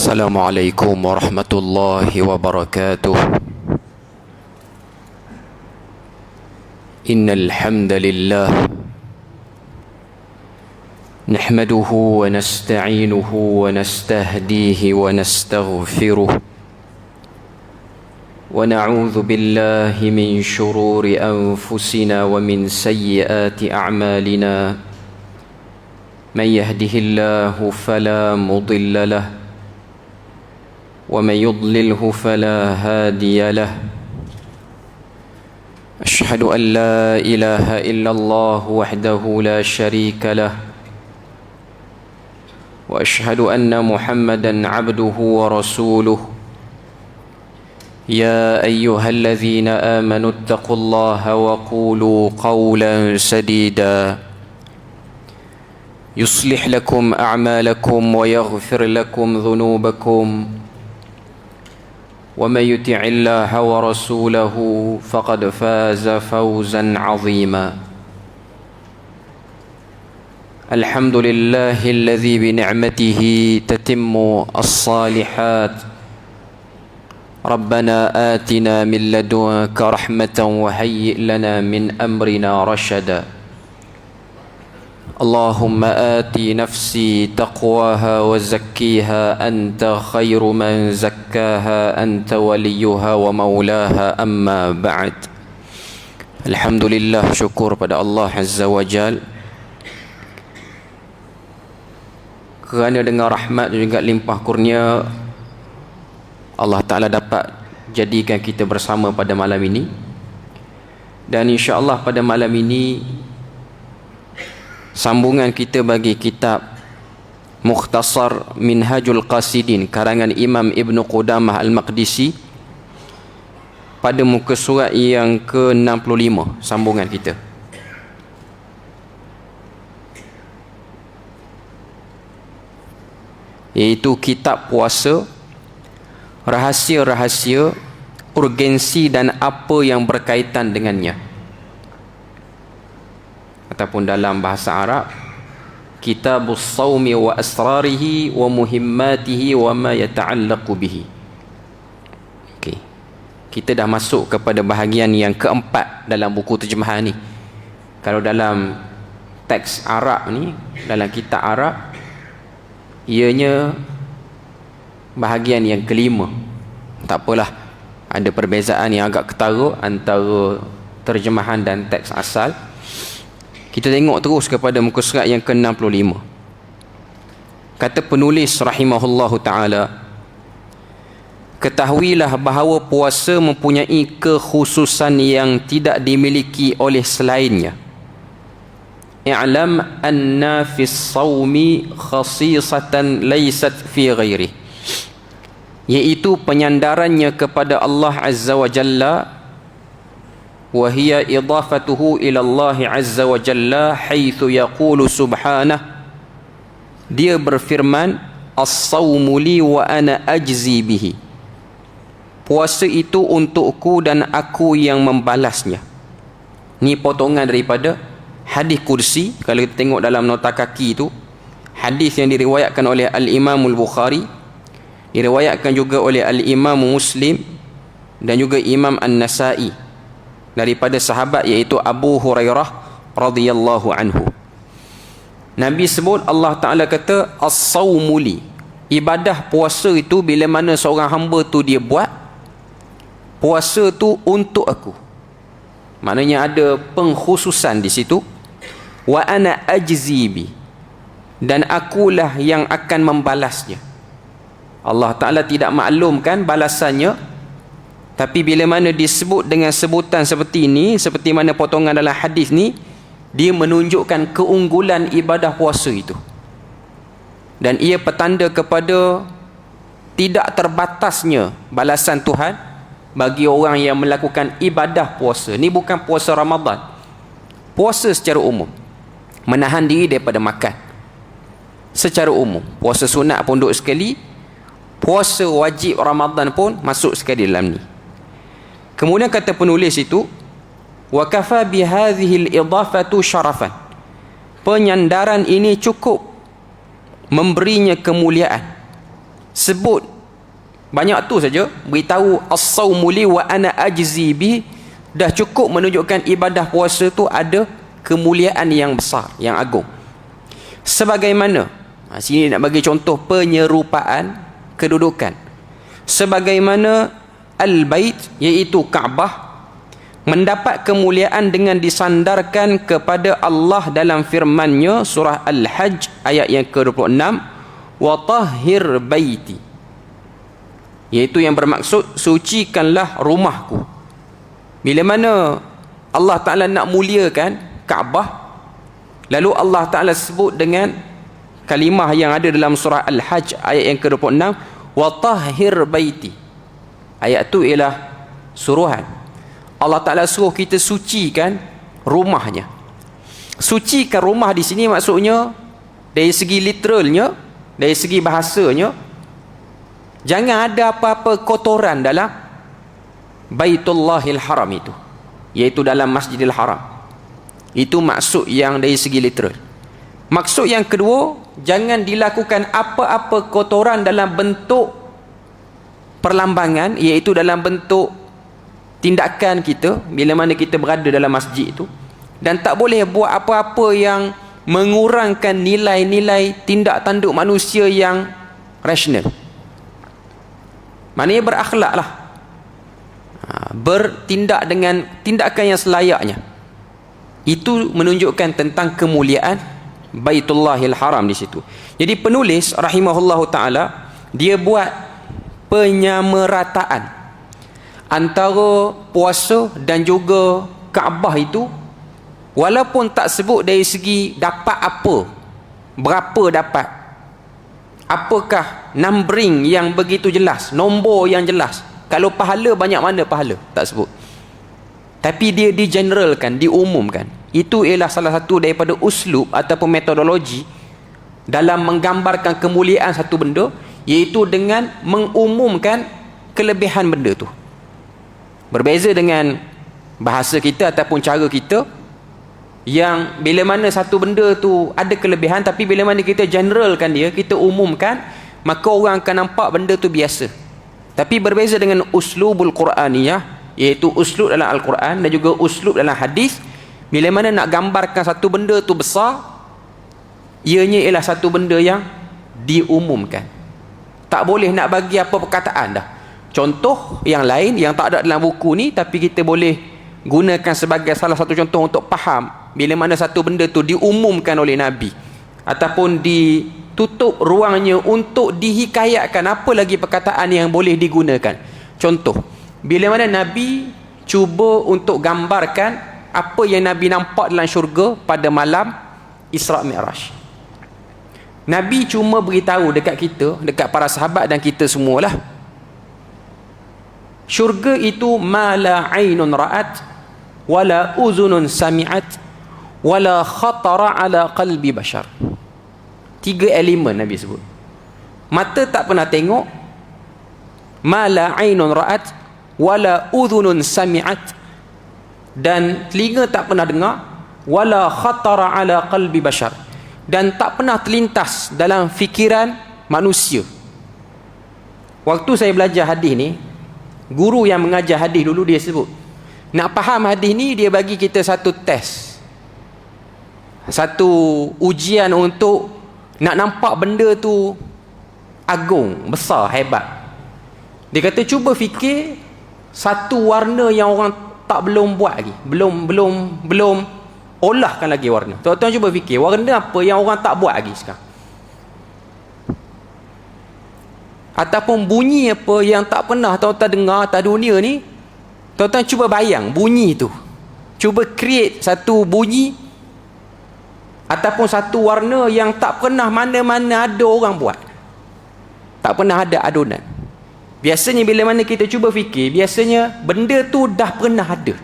السلام عليكم ورحمة الله وبركاته. إن الحمد لله نحمده ونستعينه ونستهديه ونستغفره ونعوذ بالله من شرور أنفسنا ومن سيئات أعمالنا. من يهده الله فلا مضل له ومن يضلله فلا هادي له. أشهد أن لا إله إلا الله وحده لا شريك له وأشهد أن محمدا عبده ورسوله. يا أيها الذين آمنوا اتقوا الله وقولوا قولا سديدا يصلح لكم أعمالكم ويغفر لكم ذنوبكم ومن يطع الله ورسوله فقد فاز فوزا عظيما. الحمد لله الذي بنعمته تتم الصالحات. ربنا آتنا من لدنك رحمة وهيئ لنا من أمرنا رشدا. اللهم آت نفسي تقواها وزكيها أنت خير من زكاها أنت وليها ومولاها. أما بعد. Alhamdulillah, syukur pada Allah Azza wa Jal kerana dengan rahmat dan juga limpah kurnia Allah Ta'ala dapat jadikan kita bersama pada malam ini. Dan insya-Allah pada malam ini sambungan kita bagi kitab Mukhtasar Minhajul Qasidin karangan Imam Ibn Qudamah Al-Maqdisi pada muka surat yang ke-65 sambungan kita. Iaitu kitab puasa, rahsia-rahsia, urgensi dan apa yang berkaitan dengannya. Ataupun dalam bahasa Arab, Kitabus Sawmi wa Asrarihi wa Muhimmatihi wa ma yata'allaqu bihi. Okay. Kita dah masuk kepada bahagian yang keempat dalam buku terjemahan ni. Kalau dalam teks Arab ni, dalam kitab Arab, ianya bahagian yang kelima. Tak apalah, ada perbezaan yang agak ketara antara terjemahan dan teks asal. Kita tengok terus kepada muka surat yang ke-65. Kata penulis rahimahullahu ta'ala, ketahuilah bahawa puasa mempunyai kekhususan yang tidak dimiliki oleh selainnya. I'lam anna fis sawmi khasisatan laysat fi ghairi, iaitu penyandarannya kepada Allah Azza wa Jalla, wa hiya idafatuhu ila Allah Azza wa Jalla haitsu yaqulu subhanahu, dia berfirman, as-sawmu li wa ana ajzi bihi, puasa itu untukku dan aku yang membalasnya. Ni potongan daripada hadis kursi. Kalau kita tengok dalam nota kaki tu, hadis yang diriwayatkan oleh Al-Imam Al-Bukhari, diriwayatkan juga oleh Al-Imam Muslim dan juga Imam An-Nasai daripada sahabat iaitu Abu Hurairah radhiyallahu anhu. Nabi sebut, Allah Ta'ala kata, as-sawmu li, ibadah puasa itu bila mana seorang hamba tu dia buat, puasa tu untuk aku. Maknanya ada pengkhususan di situ. Wa ana ajzi bi, dan akulah yang akan membalasnya. Allah Ta'ala tidak maklumkan balasannya, tapi bila mana disebut dengan sebutan seperti ini, seperti mana potongan dalam hadis ni, dia menunjukkan keunggulan ibadah puasa itu. Dan ia petanda kepada tidak terbatasnya balasan Tuhan bagi orang yang melakukan ibadah puasa. Ni bukan puasa Ramadan, puasa secara umum, menahan diri daripada makan secara umum. Puasa sunat pun duduk sekali, puasa wajib Ramadan pun masuk sekali dalam ni. Kemudian kata penulis itu, wa kafa bi hadhihi al-idafatu syarafan, penyandaran ini cukup memberinya kemuliaan sebut banyak tu saja, beritahu as-sawmu li wa ana ajzi bi, dah cukup menunjukkan ibadah puasa tu ada kemuliaan yang besar, yang agung. Sebagaimana, sini nak bagi contoh penyerupaan kedudukan, sebagaimana al-bait, iaitu Kaabah, mendapat kemuliaan dengan disandarkan kepada Allah dalam firman-Nya surah Al-Hajj ayat yang ke-26, wa tahhir baiti, iaitu yang bermaksud sucikanlah rumahku. Bila mana Allah Ta'ala nak muliakan Kaabah, lalu Allah Ta'ala sebut dengan kalimah yang ada dalam surah Al-Hajj ayat yang ke-26, wa tahhir baiti. Ayat tu ialah suruhan. Allah Ta'ala suruh kita sucikan rumahnya. Sucikan rumah di sini maksudnya dari segi literalnya, dari segi bahasanya, jangan ada apa-apa kotoran dalam Baitullahil Haram itu, iaitu dalam Masjidil Haram. Itu maksud yang dari segi literal. Maksud yang kedua, jangan dilakukan apa-apa kotoran dalam bentuk perlambangan, iaitu dalam bentuk tindakan kita bila mana kita berada dalam masjid itu. Dan tak boleh buat apa-apa yang mengurangkan nilai-nilai tindak tanduk manusia yang rasional. Maknanya berakhlak lah, bertindak dengan tindakan yang selayaknya. Itu menunjukkan tentang kemuliaan Baitullahil Haram di situ. Jadi penulis rahimahullahu ta'ala, dia buat penyamarataan antara puasa dan juga Kaabah itu, walaupun tak sebut dari segi dapat apa, berapa dapat, apakah numbering yang begitu jelas, nombor yang jelas, kalau pahala banyak mana pahala, tak sebut. Tapi dia digeneralkan, diumumkan. Itu ialah salah satu daripada uslub ataupun metodologi dalam menggambarkan kemuliaan satu benda, iaitu dengan mengumumkan kelebihan benda tu. Berbeza dengan bahasa kita ataupun cara kita, yang bila mana satu benda tu ada kelebihan, tapi bila mana kita generalkan dia, kita umumkan, maka orang akan nampak benda tu biasa. Tapi berbeza dengan uslubul Quraniyah, iaitu uslub dalam Al-Quran dan juga uslub dalam hadis, bila mana nak gambarkan satu benda tu besar, ianya ialah satu benda yang diumumkan. Tak boleh nak bagi apa perkataan dah. Contoh yang lain yang tak ada dalam buku ni, tapi kita boleh gunakan sebagai salah satu contoh untuk faham bila mana satu benda tu diumumkan oleh Nabi, ataupun ditutup ruangnya untuk dihikayatkan apa lagi perkataan yang boleh digunakan. Contoh, bila mana Nabi cuba untuk gambarkan apa yang Nabi nampak dalam syurga pada malam Isra' Mi'raj. Nabi cuma beritahu dekat kita, dekat para sahabat dan kita semualah, syurga itu ma la ainun ra'at wala uzunun sami'at wala khatara ala qalbi bashar. 3 elemen Nabi sebut. Mata tak pernah tengok, ma la ainun ra'at wala uzunun sami'at, dan telinga tak pernah dengar, wala khatara ala qalbi bashar, dan tak pernah terlintas dalam fikiran manusia. Waktu saya belajar hadis ni, guru yang mengajar hadis dulu dia sebut, nak faham hadis ni dia bagi kita satu test, satu ujian untuk nak nampak benda tu agung, besar, hebat. Dia kata cuba fikir satu warna yang orang tak belum buat lagi, belum olahkan lagi warna. Tuan-tuan cuba fikir warna apa yang orang tak buat lagi sekarang, ataupun bunyi apa yang tak pernah tuan-tuan dengar atas dunia ni. Tuan-tuan cuba bayang bunyi tu, cuba create satu bunyi ataupun satu warna yang tak pernah mana-mana ada orang buat, tak pernah ada adunan. Biasanya bila mana kita cuba fikir, biasanya benda tu dah pernah ada.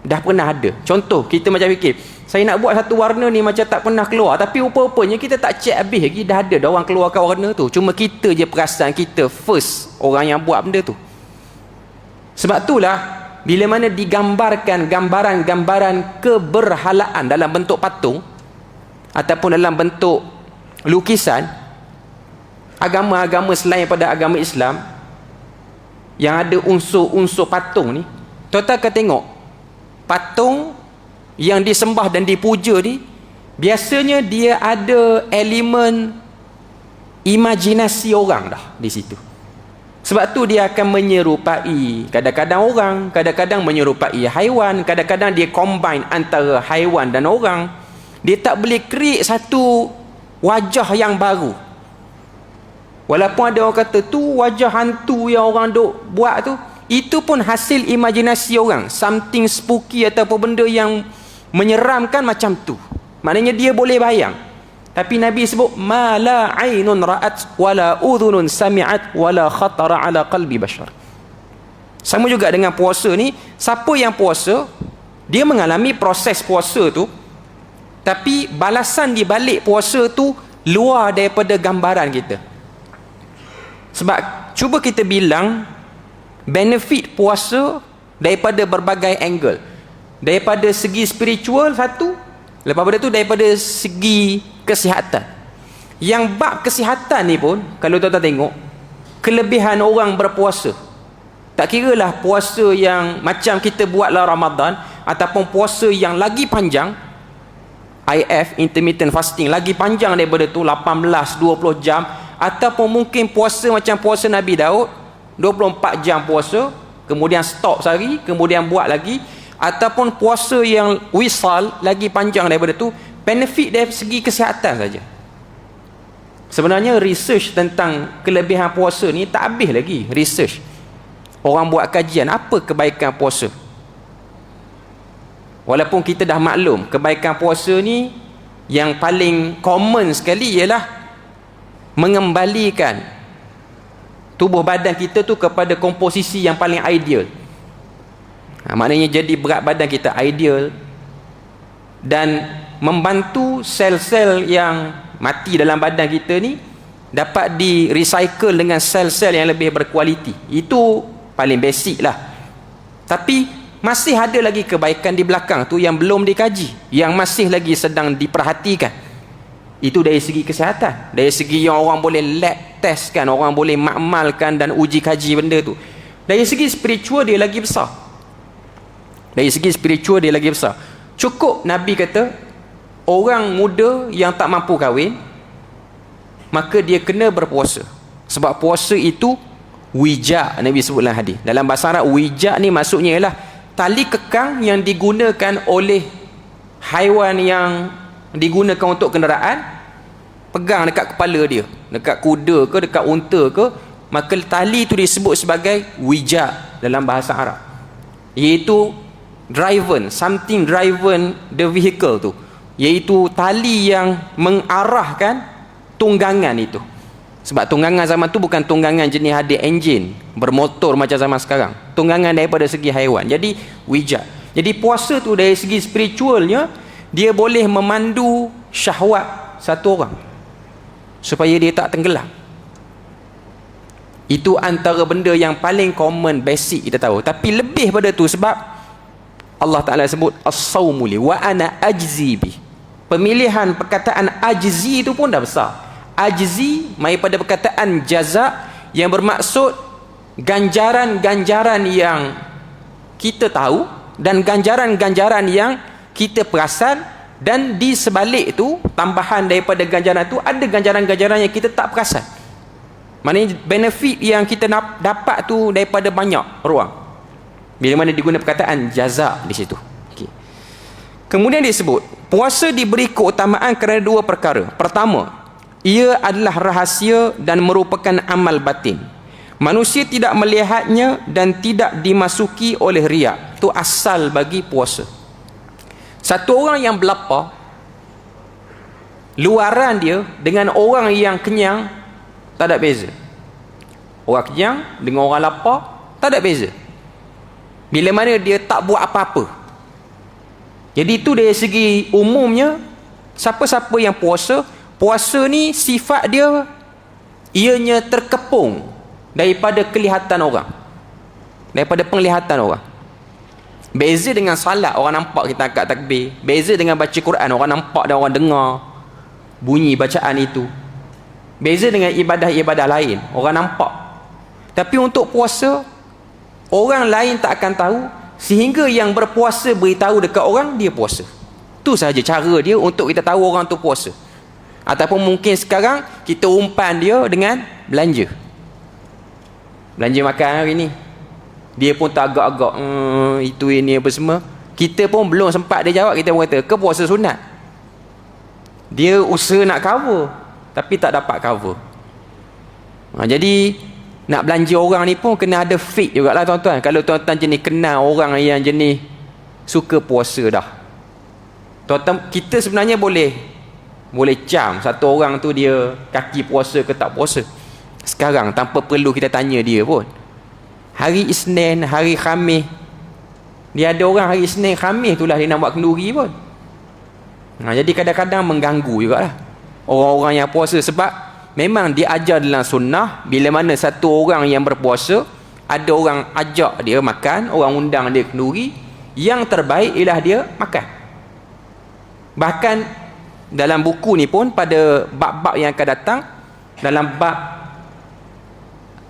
Dah pernah ada. Contoh, kita macam fikir, saya nak buat satu warna ni macam tak pernah keluar, tapi rupa-rupanya kita tak check habis lagi, dah ada dah orang keluarkan warna tu. Cuma kita je perasan kita first orang yang buat benda tu. Sebab itulah bila mana digambarkan gambaran-gambaran keberhalaan dalam bentuk patung ataupun dalam bentuk lukisan, agama-agama selain pada agama Islam yang ada unsur-unsur patung ni, tuan-tuan akan tengok patung yang disembah dan dipuja ni biasanya dia ada elemen imajinasi orang dah di situ. Sebab tu dia akan menyerupai kadang-kadang orang, kadang-kadang menyerupai haiwan, kadang-kadang dia combine antara haiwan dan orang. Dia tak boleh create satu wajah yang baru. Walaupun ada orang kata tu wajah hantu yang orang duk buat tu, itu pun hasil imajinasi orang, something spooky ataupun benda yang menyeramkan macam tu. Maknanya dia boleh bayang. Tapi Nabi sebut ma la ainun ra'at wala udhunun sami'at wala khatara ala qalbi bashar. Sama juga dengan puasa ni, siapa yang puasa dia mengalami proses puasa tu, tapi balasan di balik puasa tu luar daripada gambaran kita. Sebab cuba kita bilang benefit puasa daripada berbagai angle. Daripada segi spiritual satu, lepas pada tu daripada segi kesihatan. Yang bab kesihatan ni pun kalau tuan-tuan tengok kelebihan orang berpuasa, tak kira lah puasa yang macam kita buatlah Ramadan ataupun puasa yang lagi panjang, IF, intermittent fasting, lagi panjang daripada tu 18-20 jam, ataupun mungkin puasa macam puasa Nabi Daud 24 jam puasa, kemudian stop sehari, kemudian buat lagi, ataupun puasa yang wisal lagi panjang daripada tu. Benefit dari segi kesihatan saja. Sebenarnya research tentang kelebihan puasa ni tak habis lagi. Research, orang buat kajian apa kebaikan puasa. Walaupun kita dah maklum kebaikan puasa ni yang paling common sekali ialah mengembalikan tubuh badan kita tu kepada komposisi yang paling ideal. Maknanya jadi berat badan kita ideal dan membantu sel-sel yang mati dalam badan kita ni dapat di-recycle dengan sel-sel yang lebih berkualiti. Itu paling basic lah. Tapi masih ada lagi kebaikan di belakang tu yang belum dikaji, yang masih lagi sedang diperhatikan. Itu dari segi kesihatan, dari segi yang orang boleh lab test kan, orang boleh makmalkan dan uji kaji benda tu. Dari segi spiritual dia lagi besar. Dari segi spiritual dia lagi besar. Cukup Nabi kata orang muda yang tak mampu kahwin, maka dia kena berpuasa. Sebab puasa itu wija, Nabi sebut dalam hadis. Dalam bahasa Arab wija ni maksudnya ialah tali kekang yang digunakan oleh haiwan yang digunakan untuk kenderaan, pegang dekat kepala dia, dekat kuda ke, dekat unta ke, maka tali itu disebut sebagai wija dalam bahasa Arab, iaitu driven, something driven the vehicle tu, iaitu tali yang mengarahkan tunggangan itu. Sebab tunggangan zaman tu bukan tunggangan jenis ada enjin bermotor macam zaman sekarang, tunggangan daripada segi haiwan. Jadi wija. Jadi puasa tu dari segi spiritualnya dia boleh memandu syahwat satu orang supaya dia tak tenggelam. Itu antara benda yang paling common, basic kita tahu. Tapi lebih pada tu, sebab Allah Ta'ala sebut as-sawmu li wa ana ajzi bi. Pemilihan perkataan ajzi itu pun dah besar. Ajzi mai pada perkataan jaza yang bermaksud ganjaran-ganjaran yang kita tahu dan ganjaran-ganjaran yang kita perasan, dan di sebalik itu tambahan daripada ganjaran itu ada ganjaran-ganjaran yang kita tak perasan. Maknanya benefit yang kita dapat tu daripada banyak ruang bila mana digunakan perkataan jaza di situ. Okay. Kemudian disebut puasa diberi keutamaan kerana dua perkara. Pertama, ia adalah rahsia dan merupakan amal batin. Manusia tidak melihatnya dan tidak dimasuki oleh riak. Itu asal bagi puasa. Satu orang yang berlapar, luaran dia dengan orang yang kenyang tak ada beza. Orang kenyang dengan orang lapar tak ada beza. Bila mana dia tak buat apa-apa. Jadi itu dari segi umumnya, siapa-siapa yang puasa, puasa ni sifat dia ianya terkepung daripada kelihatan orang, daripada penglihatan orang. Beza dengan salat, orang nampak kita angkat takbir. Beza dengan baca Quran, orang nampak dan orang dengar bunyi bacaan itu. Beza dengan ibadah-ibadah lain, orang nampak. Tapi untuk puasa, orang lain tak akan tahu, sehingga yang berpuasa beritahu dekat orang dia puasa. Tu sahaja cara dia untuk kita tahu orang tu puasa. Ataupun mungkin sekarang kita umpan dia dengan belanja makan hari ni. Dia pun tak agak-agak itu ini apa semua. Kita pun belum sempat dia jawab, kita pun kata ke puasa sunat. Dia usaha nak cover tapi tak dapat cover. Jadi nak belanja orang ni pun kena ada fit jugalah tuan-tuan. Kalau tuan-tuan jenis kenal orang yang jenis suka puasa dah, tuan-tuan, kita sebenarnya boleh cam satu orang tu dia kaki puasa ke tak puasa sekarang tanpa perlu kita tanya dia pun. Hari Isnin, hari Khamis, dia ada orang hari Isnin Khamis tu lah dia nak buat kenduri pun. Jadi kadang-kadang mengganggu jugalah orang-orang yang puasa, sebab memang dia ajar dalam sunnah, bila mana satu orang yang berpuasa, ada orang ajak dia makan, orang undang dia kenduri, yang terbaik ialah dia makan. Bahkan dalam buku ni pun pada bab-bab yang akan datang, dalam bab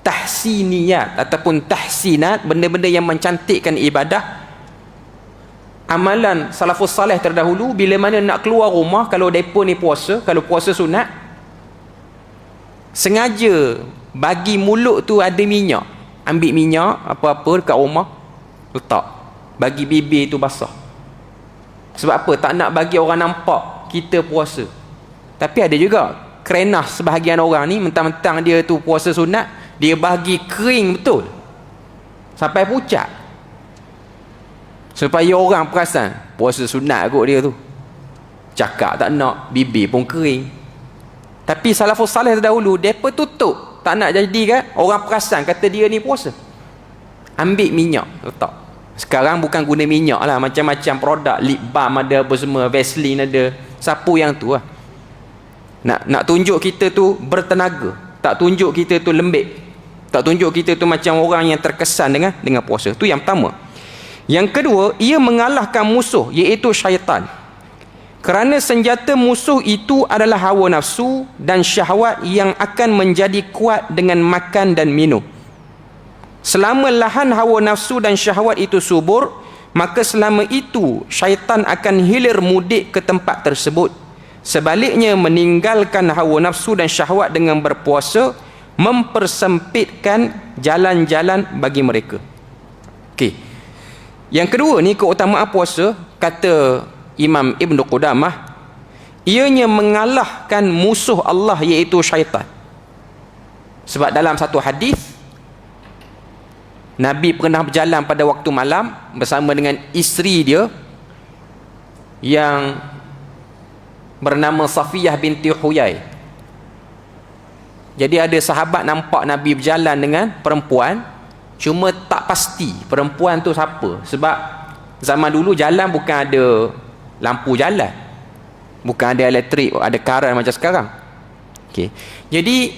tahsiniyat ataupun tahsinat, benda-benda yang mencantikkan ibadah, amalan salafus salih terdahulu bila mana nak keluar rumah, kalau mereka ni puasa, kalau puasa sunat, sengaja bagi mulut tu ada minyak, ambil minyak apa-apa dekat rumah letak, bagi bibir tu basah. Sebab apa? Tak nak bagi orang nampak kita puasa. Tapi ada juga kerenah sebahagian orang ni, mentang-mentang dia tu puasa sunat, dia bagi kering betul sampai pucat, supaya orang perasan puasa sunat kot dia tu. Cakap tak nak, bibir pun kering. Tapi salafus salih terdahulu, mereka tutup, tak nak jadikan orang perasan kata dia ni puasa. Ambil minyak letak. Sekarang bukan guna minyak lah, macam-macam produk, lip balm ada apa semua, Vaseline ada, sapu yang tu lah. Nak tunjuk kita tu bertenaga, tak tunjuk kita tu lembik, tak tunjuk kita tu macam orang yang terkesan dengan puasa. Tu yang pertama. Yang kedua, ia mengalahkan musuh, iaitu syaitan. Kerana senjata musuh itu adalah hawa nafsu dan syahwat yang akan menjadi kuat dengan makan dan minum. Selama lahan hawa nafsu dan syahwat itu subur, maka selama itu syaitan akan hilir mudik ke tempat tersebut. Sebaliknya, meninggalkan hawa nafsu dan syahwat dengan berpuasa mempersempitkan jalan-jalan bagi mereka. Okey. Yang kedua ni, keutamaan puasa, kata Imam Ibn Qudamah, ianya mengalahkan musuh Allah, iaitu syaitan. Sebab dalam satu hadis, Nabi pernah berjalan pada waktu malam bersama dengan isteri dia yang bernama Safiyah binti Huyai. Jadi ada sahabat nampak Nabi berjalan dengan perempuan, cuma tak pasti perempuan tu siapa. Sebab zaman dulu jalan bukan ada lampu jalan, bukan ada elektrik, ada karan macam sekarang. Okay. Jadi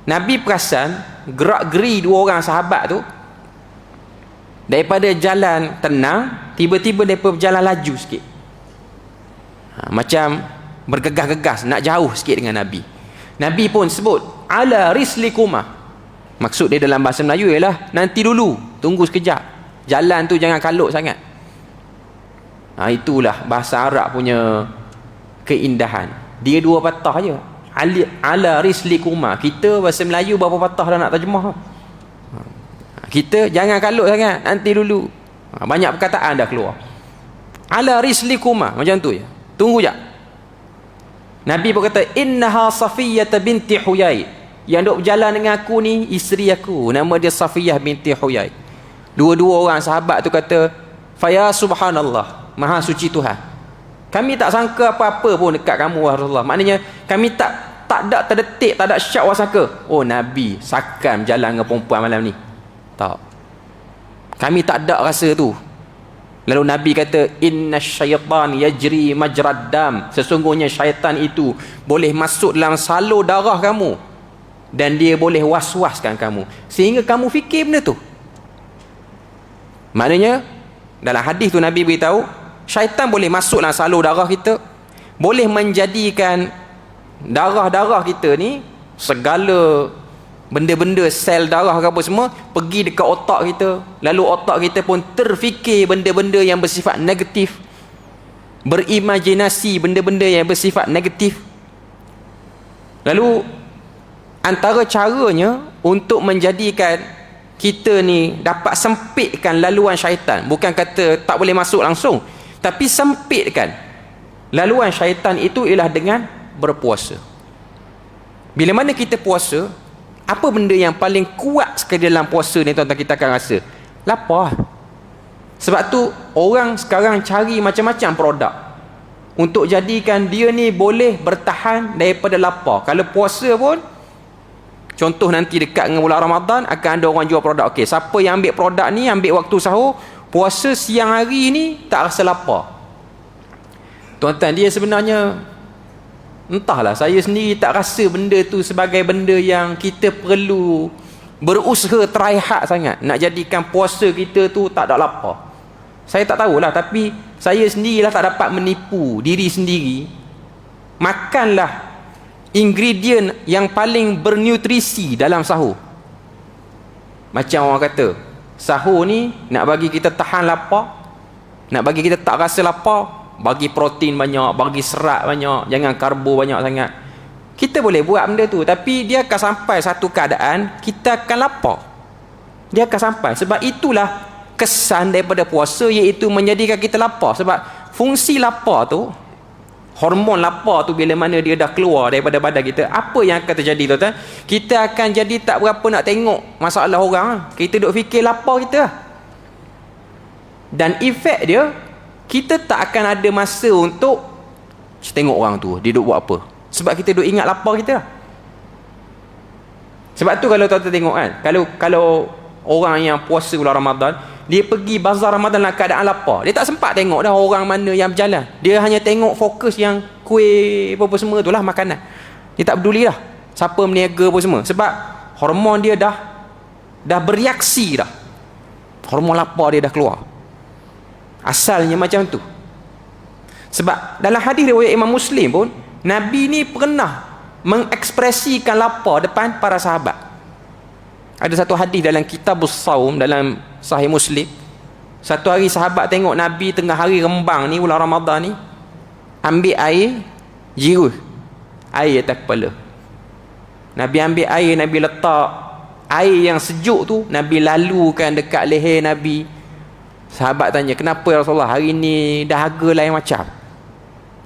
Nabi perasan gerak-geri dua orang sahabat tu, daripada jalan tenang, tiba-tiba mereka berjalan laju sikit, macam bergegas-gegas nak jauh sikit dengan Nabi. Nabi pun sebut ala rislikuma. Maksud dia dalam bahasa Melayu ialah nanti dulu, tunggu sekejap, jalan tu jangan kalut sangat. Itulah bahasa Arab punya keindahan. Dia dua patah je, ala rislikuma. Kita bahasa Melayu berapa patah dah nak terjemah. Kita jangan kalut sangat, nanti dulu. Banyak perkataan dah keluar. Ala rislikuma, macam tu je, tunggu je. Nabi pun kata innaha Safiyah binti Huyai, yang duk berjalan dengan aku ni isteri aku, nama dia Safiyah binti Huyai. Dua-dua orang sahabat tu kata, faya subhanallah, maha suci Tuhan, kami tak sangka apa-apa pun dekat kamu Rasulullah. Maknanya kami tak ada terdetik, tak ada syak wasangka, oh Nabi sakan berjalan dengan perempuan malam ni. Tak, kami tak ada rasa tu. Lalu Nabi kata inna syaitan yajri majrad dam, sesungguhnya syaitan itu boleh masuk dalam salur darah kamu dan dia boleh was-waskan kamu sehingga kamu fikir benda tu. Maknanya dalam hadis tu Nabi beritahu syaitan boleh masuk dalam salur darah kita, boleh menjadikan darah-darah kita ni segala benda-benda sel darah ke apa semua pergi dekat otak kita, lalu otak kita pun terfikir benda-benda yang bersifat negatif, berimajinasi benda-benda yang bersifat negatif. Lalu antara caranya untuk menjadikan kita ni dapat sempitkan laluan syaitan, bukan kata tak boleh masuk langsung, tapi sempitkan laluan syaitan itu ialah dengan berpuasa. Bila mana kita puasa, apa benda yang paling kuat sekali dalam puasa ni tuan-tuan, kita akan rasa lapar. Sebab tu orang sekarang cari macam-macam produk untuk jadikan dia ni boleh bertahan daripada lapar. Kalau puasa pun, contoh nanti dekat dengan bulan Ramadan akan ada orang jual produk. Okey, siapa yang ambil produk ni, ambil waktu sahur, puasa siang hari ni tak rasa lapar. Tuan-tuan, dia sebenarnya entahlah, saya sendiri tak rasa benda tu sebagai benda yang kita perlu berusaha try hard sangat nak jadikan puasa kita tu tak ada lapar. Saya tak tahulah, tapi saya sendirilah tak dapat menipu diri sendiri. Makanlah ingredient yang paling bernutrisi dalam sahur. Macam orang kata, sahur ni nak bagi kita tahan lapar, nak bagi kita tak rasa lapar, bagi protein banyak, bagi serat banyak, jangan karbo banyak sangat. Kita boleh buat benda tu, tapi dia akan sampai satu keadaan kita akan lapar. Dia akan sampai. Sebab itulah kesan daripada puasa, iaitu menjadikan kita lapar. Sebab fungsi lapar tu, hormon lapar tu bila mana dia dah keluar daripada badan kita, apa yang akan terjadi tuan-tuan? Kita akan jadi tak berapa nak tengok masalah orang. Kita duk fikir lapar kita. Dan efek dia, kita tak akan ada masa untuk tengok orang tu, dia duk buat apa. Sebab kita duk ingat lapar kita. Sebab tu kalau tuan-tuan tengok kan, kalau orang yang puasa bulan Ramadan, dia pergi bazar Ramadan dalam keadaan lapar, dia tak sempat tengok dah orang mana yang berjalan. Dia hanya tengok fokus yang kuih apa-apa semua tu lah, makanan. Dia tak peduli dah siapa meniaga apa semua. Sebab hormon dia dah bereaksi dah. Hormon lapar dia dah keluar. Asalnya macam tu. Sebab dalam hadis riwayat Imam Muslim pun, Nabi ni pernah mengekspresikan lapar depan para sahabat. Ada satu hadis dalam Kitabus Saum dalam Sahih Muslim. Satu hari sahabat tengok Nabi tengah hari rembang ni, bulan Ramadan ni, ambil air, jirus air atas kepala. Nabi ambil air, Nabi letak air yang sejuk tu, Nabi lalukan dekat leher Nabi. Sahabat tanya, kenapa ya Rasulullah, hari ni dahaga lain macam?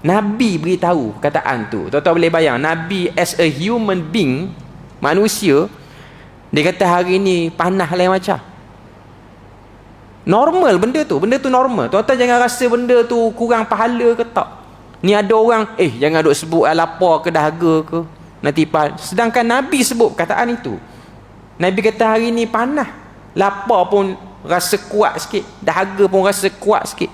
Nabi beritahu kataan tu. Tuan-tuan boleh bayang, Nabi as a human being, manusia, dia kata hari ni panah lain macam. Normal benda tu normal. Tuan-tuan jangan rasa benda tu kurang pahala ke tak. Ni ada orang, jangan duk sebut lapar ke dahaga ke, nanti sedangkan Nabi sebut kataan itu. Nabi kata hari ni panah, lapar pun rasa kuat sikit, dahaga pun rasa kuat sikit.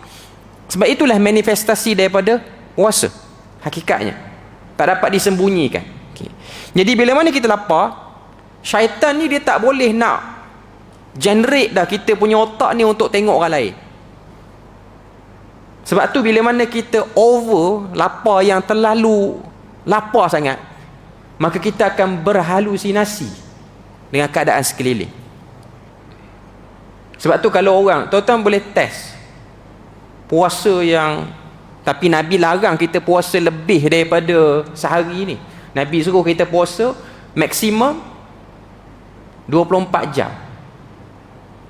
Sebab itulah manifestasi daripada puasa hakikatnya, tak dapat disembunyikan. Jadi bila mana kita lapar, syaitan ni dia tak boleh nak generate dah kita punya otak ni untuk tengok orang lain. Sebab tu bila mana kita over lapar, yang terlalu lapar sangat, maka kita akan berhalusinasi dengan keadaan sekeliling. Sebab tu kalau orang, tuan-tuan boleh test puasa yang, tapi Nabi larang kita puasa lebih daripada sehari ni. Nabi suruh kita puasa maksimum 24 jam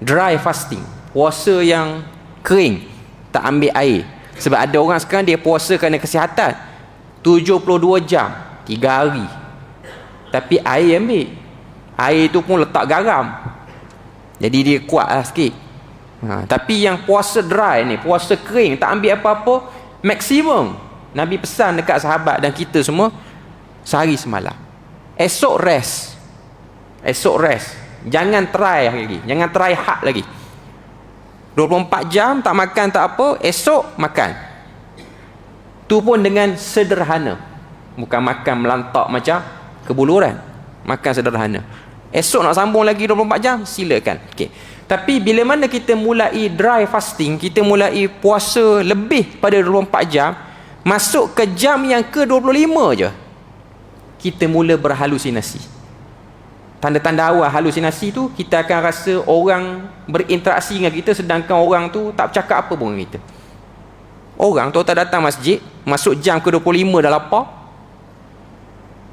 dry fasting, puasa yang kering, tak ambil air. Sebab ada orang sekarang dia puasa kerana kesihatan 72 jam 3 hari, tapi air ambil, air tu pun letak garam, jadi dia kuat lah sikit. Tapi yang puasa dry ni, puasa kering, tak ambil apa-apa, maksimum Nabi pesan dekat sahabat dan kita semua, sehari semalam. Esok rest, jangan try lagi, jangan try hard lagi. 24 jam tak makan tak apa, esok makan. Tu pun dengan sederhana, bukan makan melantak macam kebuluran, makan sederhana. Esok nak sambung lagi 24 jam, silakan. Tapi bila mana kita mulai dry fasting, kita mulai puasa lebih pada 24 jam, masuk ke jam yang ke-25 je, kita mula berhalusinasi. Tanda-tanda awal halusinasi tu, kita akan rasa orang berinteraksi dengan kita sedangkan orang tu tak bercakap apa pun dengan kita. Orang tuan-tuan datang masjid, masuk jam ke-25 dah lapar,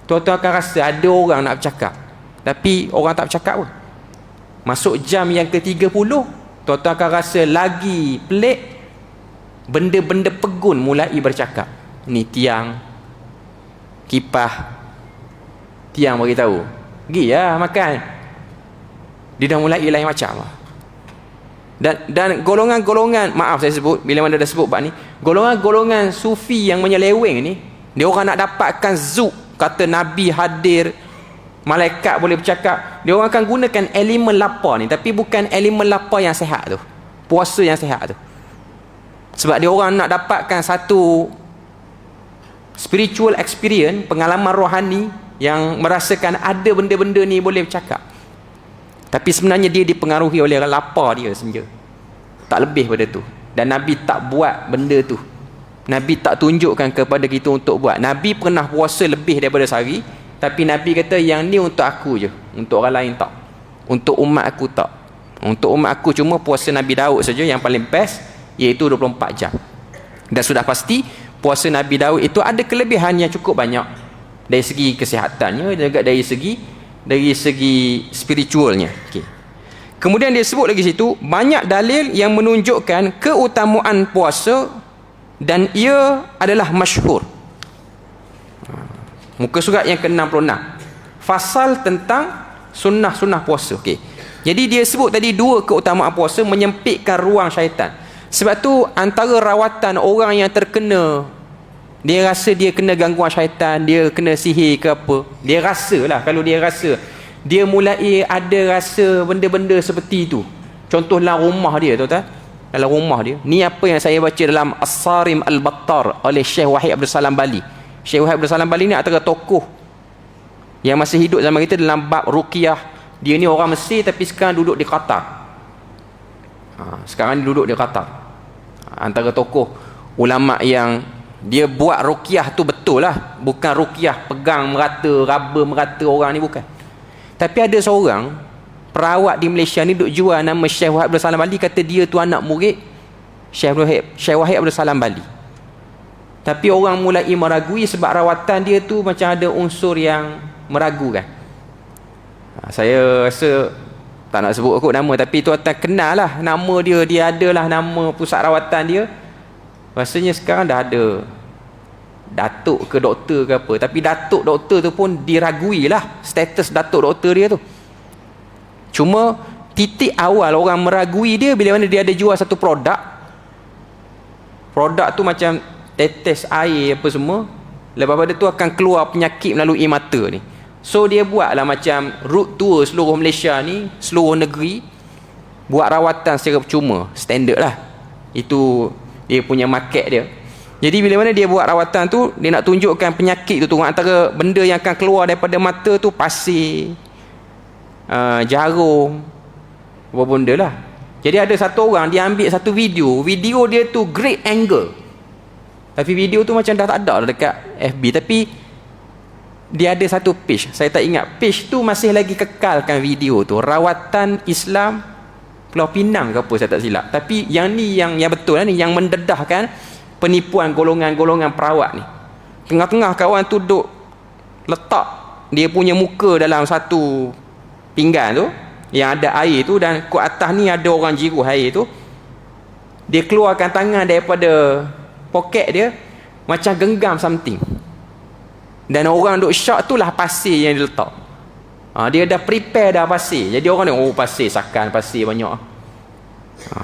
tuan-tuan akan rasa ada orang nak bercakap, tapi orang tak bercakap pun. Masuk jam yang ke-30, tuan-tuan akan rasa lagi pelik, benda-benda pegun mulai bercakap. Ni tiang, kipas, tiang beritahu, pergi lah makan. Dia dah mulai lain macam lah. Dan golongan-golongan, maaf saya sebut, bila mana dah sebut bab ni, golongan-golongan sufi yang menyeleweng ni, dia orang nak dapatkan zuk, kata Nabi hadir, malaikat boleh bercakap, dia orang akan gunakan elemen lapar ni, tapi bukan elemen lapar yang sihat tu, puasa yang sihat tu. Sebab dia orang nak dapatkan satu spiritual experience, pengalaman rohani yang merasakan ada benda-benda ni boleh bercakap. Tapi sebenarnya dia dipengaruhi oleh lapar dia saja, tak lebih pada tu. Dan Nabi tak buat benda tu, Nabi tak tunjukkan kepada kita untuk buat. Nabi pernah puasa lebih daripada sehari, tapi Nabi kata yang ni untuk aku je, untuk orang lain tak, untuk umat aku tak. Untuk umat aku cuma puasa Nabi Daud saja yang paling best, iaitu 24 jam. Dan sudah pasti puasa Nabi Daud itu ada kelebihan yang cukup banyak, dari segi kesihatannya dan juga dari segi spiritualnya. Okay. Kemudian dia sebut lagi situ, banyak dalil yang menunjukkan keutamaan puasa dan ia adalah masyhur. Muka surat yang ke-66, fasal tentang sunnah-sunnah puasa. Okay. Jadi dia sebut tadi dua keutamaan puasa, menyempitkan ruang syaitan. Sebab tu antara rawatan orang yang terkena, dia rasa dia kena gangguan syaitan, dia kena sihir ke apa, dia rasa lah, kalau dia rasa, dia mulai ada rasa benda-benda seperti itu. Contoh dalam rumah dia, tuan-tuan, dalam rumah dia ni, apa yang saya baca dalam As-Sarim Al-Battar oleh Syekh Wahid Abdul Salam Bali. Syekh Wahid Abdul Salam Bali ni antara tokoh yang masih hidup zaman kita dalam bab ruqyah. Dia ni orang Mesir tapi sekarang duduk di Qatar. Sekarang duduk di Qatar. Antara tokoh ulama yang dia buat ruqyah tu betul lah, bukan ruqyah pegang merata, raba merata orang ni, bukan. Tapi ada seorang perawat di Malaysia ni duk jual nama Syekh Wahid Abdul Salam Bali, kata dia tu anak murid Syekh Wahid Abdul Salam Bali. Tapi orang mulai meragui sebab rawatan dia tu macam ada unsur yang meragukan. Saya rasa tak nak sebut kot nama, tapi tuan-tuan kenal lah nama dia. Dia adalah nama pusat rawatan dia. Rasanya sekarang dah ada datuk ke doktor ke apa, tapi datuk doktor tu pun diragui lah status datuk doktor dia tu. Cuma titik awal orang meragui dia bila mana dia ada jual satu produk tu macam tetes air apa semua, lepas pada tu akan keluar penyakit melalui mata ni. So dia buatlah macam root tour seluruh Malaysia ni, seluruh negeri, buat rawatan secara percuma, standard lah. Itu dia punya market dia. Jadi bila mana dia buat rawatan tu, dia nak tunjukkan penyakit tu, antara benda yang akan keluar daripada mata tu pasir, jarum, apa benda lah. Jadi ada satu orang, dia ambil satu video dia tu great angle, tapi video tu macam dah tak ada dekat FB, tapi dia ada satu page, saya tak ingat page tu masih lagi kekalkan video tu, rawatan Islam Pulau Pinang ke apa, saya tak silap. Tapi yang ni yang betul lah ni, yang mendedahkan penipuan golongan-golongan perawat ni. Tengah-tengah kawan tu duk letak dia punya muka dalam satu pinggan tu yang ada air tu, dan kat atas ni ada orang jiru air tu. Dia keluarkan tangan daripada poket dia macam genggam something, dan orang duk shock tu lah pasir yang dia letak. Dia dah prepare dah pasir. Jadi orang ni, oh pasir, sakan pasir banyak.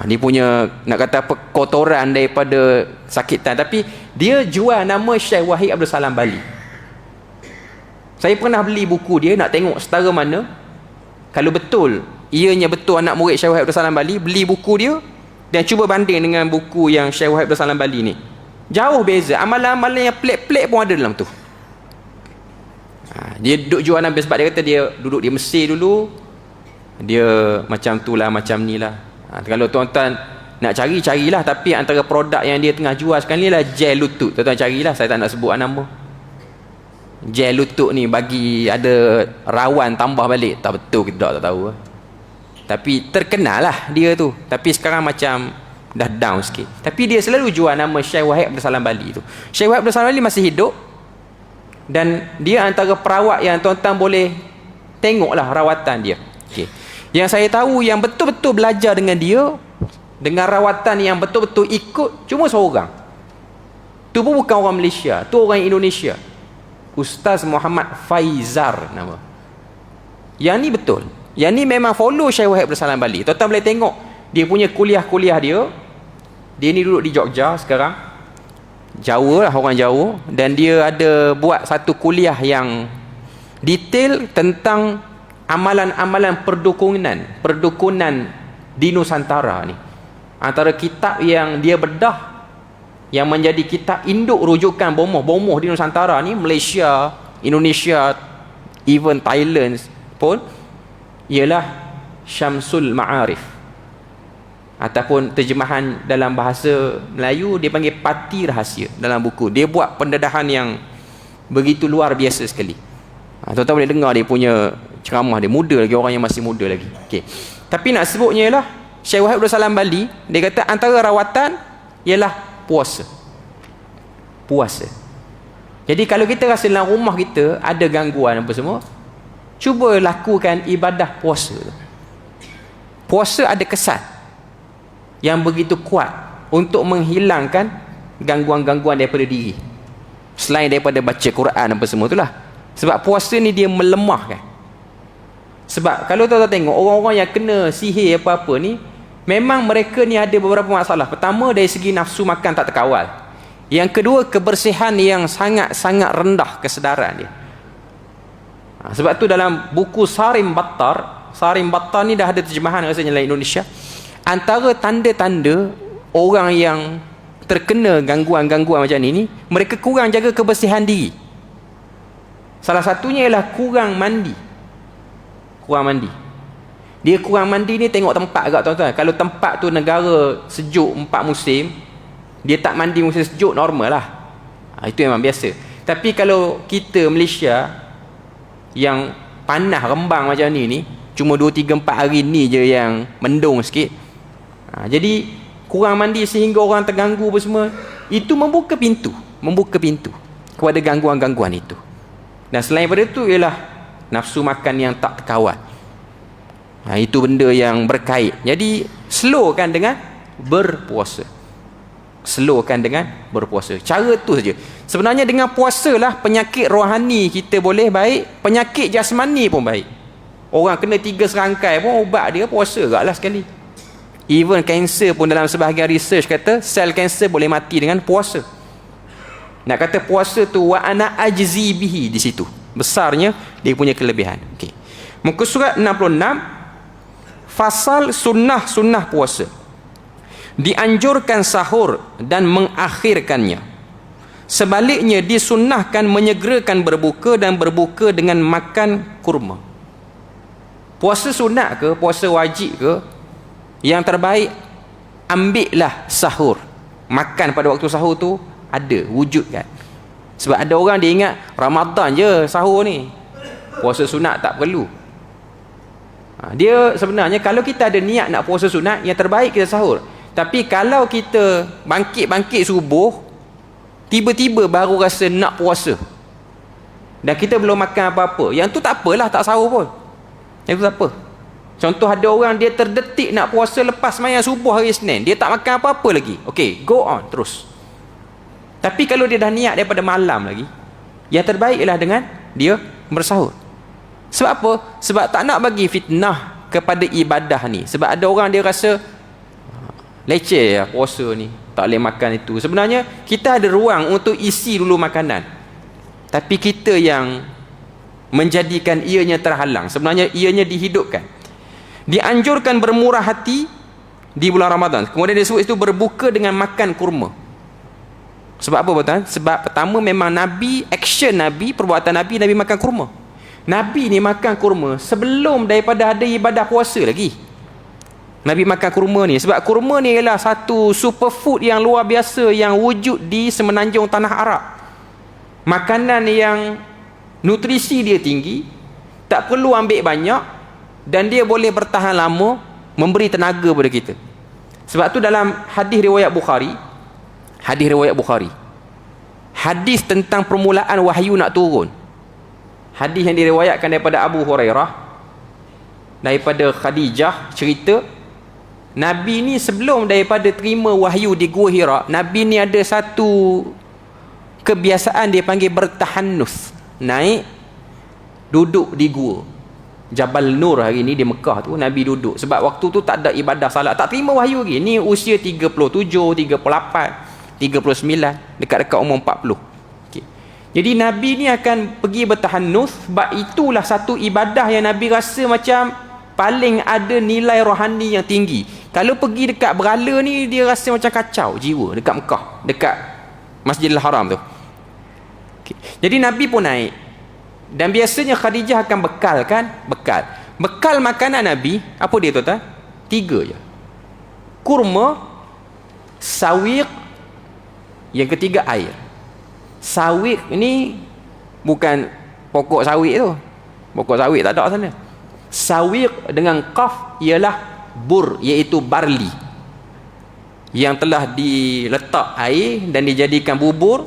Dia punya nak kata apa, kotoran daripada sakitan. Tapi dia jual nama Syekh Wahid Abdul Salam Bali. Saya pernah beli buku dia, nak tengok setara mana, kalau betul ianya betul anak murid Syekh Wahid Abdul Salam Bali, beli buku dia dan cuba banding dengan buku yang Syekh Wahid Abdul Salam Bali ni. Jauh beza. Amalan-amalan yang pelik-pelik pun ada dalam tu. Dia duduk jual Nabi sebab dia kata dia duduk di Mesir dulu, dia macam tu lah, macam ni lah. Kalau tuan-tuan nak carilah. Tapi antara produk yang dia tengah jual sekarang ni lah gel lutut. Tuan-tuan carilah, saya tak nak sebut nama. Gel lutut ni bagi ada rawan tambah balik. Tak betul, kita tak tahu. Tapi terkenal lah dia tu. Tapi sekarang macam dah down sikit. Tapi dia selalu jual nama Syekh Wahid Abdul Salam Bali tu. Syekh Wahid Abdul Salam Bali masih hidup, dan dia antara perawat yang tuan-tuan boleh tengoklah rawatan dia. Okay. Yang saya tahu yang betul-betul belajar dengan dia, dengan rawatan yang betul-betul ikut, cuma seorang. Tu pun bukan orang Malaysia, tu orang Indonesia. Ustaz Muhammad Faizar nama. Yang ni betul. Yang ni memang follow Syekh Wahid Abdul Salam Bali. Tuan-tuan boleh tengok dia punya kuliah-kuliah dia. Dia ni duduk di Jogja sekarang. Jawa lah, orang Jawa. Dan dia ada buat satu kuliah yang detail tentang amalan-amalan perdukunan di Nusantara ni. Antara kitab yang dia bedah, yang menjadi kitab induk rujukan bomoh-bomoh di Nusantara ni, Malaysia, Indonesia, even Thailand pun, ialah Syamsul Ma'arif, ataupun terjemahan dalam bahasa Melayu dia panggil Pati Rahsia. Dalam buku dia buat pendedahan yang begitu luar biasa sekali. Tuan-tuan boleh dengar dia punya ceramah. Dia muda lagi, orang yang masih muda lagi. Okay. Tapi nak sebutnya ialah Syekh Wahid Abdul Salam Bali, dia kata antara rawatan ialah puasa. Jadi kalau kita rasa dalam rumah kita ada gangguan apa semua, cuba lakukan ibadah puasa. Puasa ada kesan yang begitu kuat untuk menghilangkan gangguan-gangguan daripada diri, selain daripada baca Quran apa semua itulah. Sebab puasa ni dia melemahkan. Sebab kalau tuan-tuan tengok orang-orang yang kena sihir apa-apa ni, memang mereka ni ada beberapa masalah. Pertama, dari segi nafsu makan tak terkawal. Yang kedua, kebersihan yang sangat-sangat rendah kesedaran dia. Sebab tu dalam buku Sarim Battar ni dah ada terjemahan rasanya dalam Indonesia. Antara tanda-tanda orang yang terkena gangguan-gangguan macam ni, mereka kurang jaga kebersihan diri. Salah satunya ialah kurang mandi. Dia kurang mandi ni tengok tempat agak tuan-tuan. Kalau tempat tu negara sejuk 4 musim, dia tak mandi musim sejuk, normal lah. Itu memang biasa. Tapi kalau kita Malaysia yang panas rembang macam ni cuma 2, 3, 4 hari ni je yang mendung sikit. Jadi kurang mandi sehingga orang terganggu apa semua, itu membuka pintu kepada gangguan-gangguan itu. Dan selain daripada itu ialah nafsu makan yang tak terkawal. Itu benda yang berkait. Jadi slowkan dengan berpuasa. Cara tu saja. Sebenarnya dengan puasa lah penyakit rohani kita boleh baik, penyakit jasmani pun baik. Orang kena 3 serangkai pun ubat dia puasa gaklah sekali. Even kanser pun dalam sebahagian research kata sel kanser boleh mati dengan puasa. Nak kata puasa tu wa ana ajzi bihi, di situ besarnya dia punya kelebihan. Okey. Muka surat 66, fasal sunnah puasa. Dianjurkan sahur dan mengakhirkannya. Sebaliknya disunnahkan menyegerakan berbuka dan berbuka dengan makan kurma. Puasa sunat ke, puasa wajib ke, yang terbaik ambillah sahur. Makan pada waktu sahur tu ada, wujud kan. Sebab ada orang dia ingat Ramadan je sahur ni, puasa sunat tak perlu. Dia sebenarnya kalau kita ada niat nak puasa sunat, yang terbaik kita sahur. Tapi kalau kita bangkit subuh, tiba-tiba baru rasa nak puasa, dan kita belum makan apa-apa, yang tu tak apalah, tak sahur pun, yang tu tak apa. Contoh, ada orang dia terdetik nak puasa lepas sembahyang subuh hari Isnin, dia tak makan apa-apa lagi. Okey, go on terus. Tapi kalau dia dah niat daripada malam lagi, yang terbaik ialah dengan dia bersahur. Sebab apa? Sebab tak nak bagi fitnah kepada ibadah ni. Sebab ada orang dia rasa leceh lah puasa ni, tak boleh makan itu. Sebenarnya kita ada ruang untuk isi dulu makanan, tapi kita yang menjadikan ianya terhalang. Sebenarnya ianya dihidupkan. Dianjurkan bermurah hati di bulan Ramadan. Kemudian disebut itu berbuka dengan makan kurma. Sebab apa tuan? Sebab pertama memang Nabi, action Nabi, perbuatan Nabi makan kurma. Nabi ni makan kurma sebelum daripada ada ibadah puasa lagi. Nabi makan kurma ni. Sebab kurma ni ialah satu superfood yang luar biasa yang wujud di semenanjung tanah Arab. Makanan yang nutrisi dia tinggi, tak perlu ambil banyak, dan dia boleh bertahan lama, memberi tenaga pada kita. Sebab tu dalam hadis riwayat Bukhari, hadis tentang permulaan wahyu nak turun, hadis yang diriwayatkan daripada Abu Hurairah, daripada Khadijah, cerita Nabi ni sebelum daripada terima wahyu di Gua Hira, Nabi ni ada satu kebiasaan, dia panggil bertahannus, naik duduk di gua Jabal Nur. Hari ni di Mekah tu Nabi duduk, sebab waktu tu tak ada ibadah salat, tak terima wahyu lagi. Ni usia 37, 38, 39, dekat-dekat umur 40. Okay. Jadi Nabi ni akan pergi bertahannus, sebab itulah satu ibadah yang Nabi rasa macam paling ada nilai rohani yang tinggi. Kalau pergi dekat berhala ni, dia rasa macam kacau jiwa dekat Mekah, dekat Masjidil Haram tu. Okay. Jadi Nabi pun naik, dan biasanya Khadijah akan bekal makanan Nabi. Apa dia tuan-tuan? 3 je. Kurma, sawiq, yang ketiga air. Sawiq ni bukan pokok sawit tu, pokok sawit tak ada sana. Sawiq dengan qaf ialah bur, iaitu barli yang telah diletak air dan dijadikan bubur,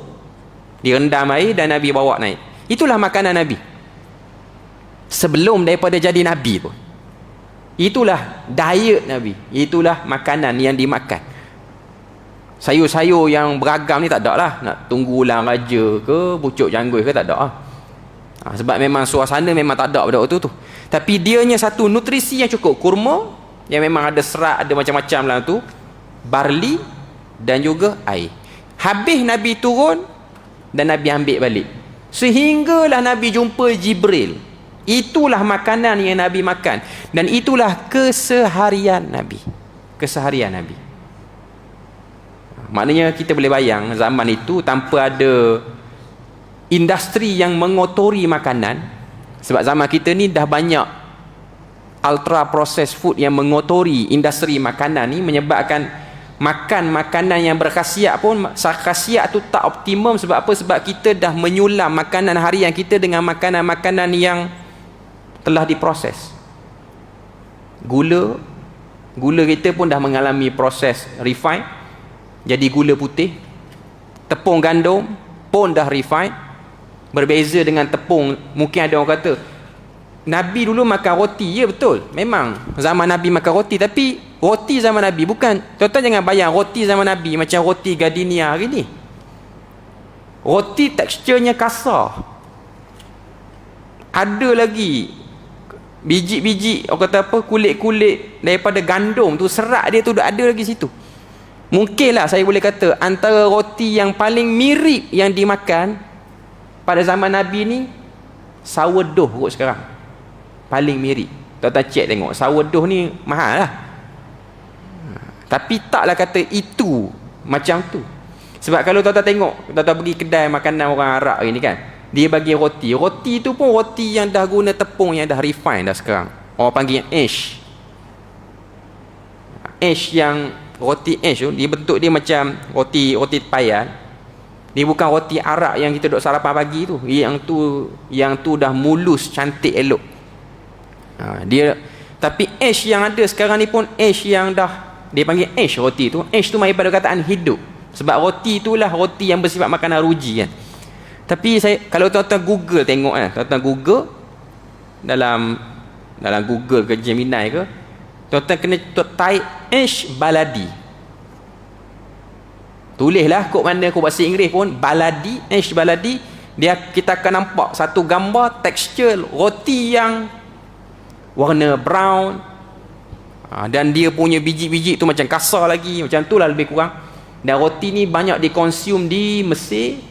direndam air dan Nabi bawa naik. Itulah makanan Nabi sebelum daripada jadi Nabi pun. Itulah diet Nabi, itulah makanan yang dimakan. Sayur-sayur yang beragam ni tak ada lah, nak tunggu ulang raja ke pucuk janggut ke, tak ada lah. Sebab memang suasana memang tak ada pada waktu tu. Tapi dianya satu nutrisi yang cukup, kurma yang memang ada serat, ada macam-macam dalam tu, barli dan juga air. Habis Nabi turun dan Nabi ambil balik, sehinggalah Nabi jumpa Jibril. Itulah makanan yang Nabi makan, dan itulah keseharian Nabi. Maknanya kita boleh bayang zaman itu tanpa ada industri yang mengotori makanan. Sebab zaman kita ni dah banyak ultra processed food yang mengotori industri makanan ni, menyebabkan makan makanan yang berkhasiat pun khasiat tu tak optimum. Sebab apa? Sebab kita dah menyulam makanan harian kita dengan makanan-makanan yang telah diproses. Gula kita pun dah mengalami proses refine, jadi gula putih. Tepung gandum pun dah refine, berbeza dengan tepung. Mungkin ada orang kata Nabi dulu makan roti, ya betul, memang zaman Nabi makan roti, tapi roti zaman Nabi bukan, tuan-tuan jangan bayang roti zaman Nabi macam roti gardenia hari ni. Roti teksturnya kasar, ada lagi biji-biji, orang kata apa, kulit-kulit daripada gandum tu, serat dia tu ada lagi situ. Mungkinlah saya boleh kata antara roti yang paling mirip yang dimakan pada zaman Nabi ni, sourdough kot sekarang, paling mirip. Tuan-tuan cek tengok, sourdough ni mahal lah, tapi taklah kata itu macam tu. Sebab kalau tuan-tuan tengok, tuan-tuan pergi kedai makanan orang Arab hari ni kan, dia bagi roti tu pun roti yang dah guna tepung yang dah refine dah sekarang. Orang panggil ash yang roti ash tu, dia bentuk dia macam roti tepayan. Dia bukan roti Arab yang kita duk sarapan pagi tu. Yang tu dah mulus, cantik, elok. Dia, tapi ash yang ada sekarang ni pun ash yang dah, dia panggil ash roti tu. Ash tu mai pada kataan hidup. Sebab roti itulah roti yang bersifat makanan ruji kan. Tapi kalau tuan-tuan Google tengok kan, tuan-tuan Google dalam Google ke Gemini ke, tuan-tuan kena type ash baladi. Tulislah kod mana, kod bahasa Inggeris pun, baladi, ash baladi. Kita akan nampak satu gambar tekstur roti yang warna brown, dan dia punya biji-biji tu macam kasar lagi, macam tu lah lebih kurang. Dan roti ni banyak dikonsum di Mesir,